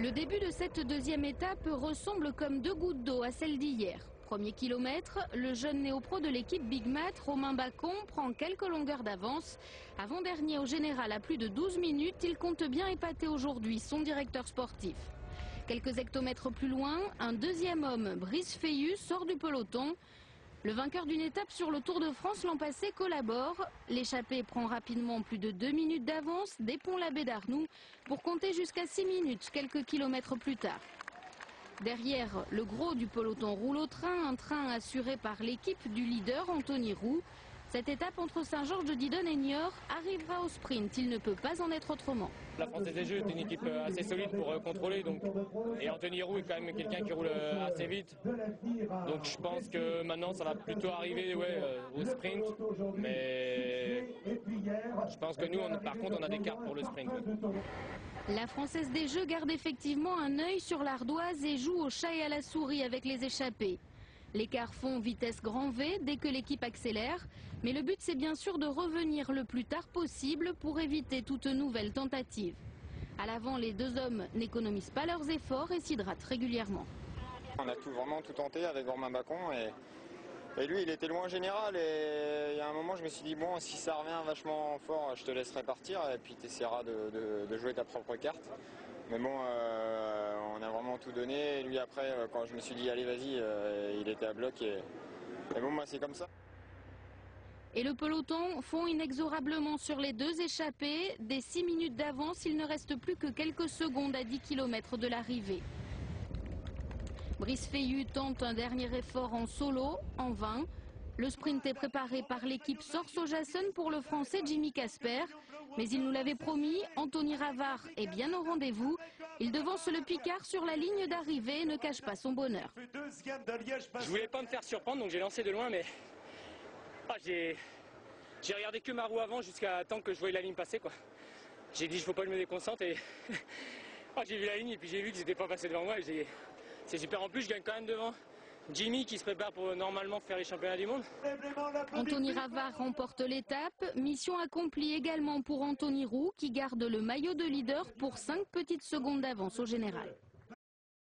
Le début de cette deuxième étape ressemble comme deux gouttes d'eau à celle d'hier. Premier kilomètre, le jeune néo-pro de l'équipe Big Mat, Romain Bacon, prend quelques longueurs d'avance. Avant-dernier au général à plus de 12 minutes, il compte bien épater aujourd'hui son directeur sportif. Quelques hectomètres plus loin, un deuxième homme, Brice Feillu, sort du peloton. Le vainqueur d'une étape sur le Tour de France l'an passé collabore. L'échappée prend rapidement plus de 2 minutes d'avance des Ponts-l'Abbé d'Arnoux pour compter jusqu'à 6 minutes quelques kilomètres plus tard. Derrière, le gros du peloton roule au train, un train assuré par l'équipe du leader Anthony Roux. Cette étape entre Saint-Georges de Didonne et Niort arrivera au sprint, il ne peut pas en être autrement. La Française des Jeux est une équipe assez solide pour contrôler, et Anthony Roux est quand même quelqu'un qui roule assez vite. Donc je pense que maintenant ça va plutôt arriver au sprint, mais je pense que nous par contre on a des cartes pour le sprint. La Française des Jeux garde effectivement un œil sur l'ardoise et joue au chat et à la souris avec les échappés. L'écart fond vitesse grand V dès que l'équipe accélère, mais le but c'est bien sûr de revenir le plus tard possible pour éviter toute nouvelle tentative. À l'avant, les deux hommes n'économisent pas leurs efforts et s'hydratent régulièrement. On a vraiment tout tenté avec Romain Bacon et lui il était loin en général et il y a un moment je me suis dit bon si ça revient vachement fort je te laisserai partir et puis tu essaieras de jouer ta propre carte. Mais bon, on a vraiment tout donné. Et lui, après, quand je me suis dit, allez, vas-y, il était à bloc. Et bon, moi, c'est comme ça. Et le peloton fond inexorablement sur les deux échappés. Des 6 minutes d'avance, il ne reste plus que quelques secondes à 10 km de l'arrivée. Brice Feillu tente un dernier effort en solo, en vain. Le sprint est préparé par l'équipe Sorso-Jason pour le français Jimmy Casper. Mais il nous l'avait promis, Anthony Ravard est bien au rendez-vous. Il devance le Picard sur la ligne d'arrivée et ne cache pas son bonheur. Je voulais pas me faire surprendre, donc j'ai lancé de loin, mais j'ai regardé que ma roue avant jusqu'à temps que je voyais la ligne passer. J'ai dit, il faut pas que je me déconcentre. Et j'ai vu la ligne et puis j'ai vu qu'ils n'étaient pas passés devant moi. C'est super, en plus je gagne quand même devant Jimmy qui se prépare pour normalement faire les championnats du monde. Anthony Ravard remporte l'étape. Mission accomplie également pour Anthony Roux qui garde le maillot de leader pour 5 petites secondes d'avance au général.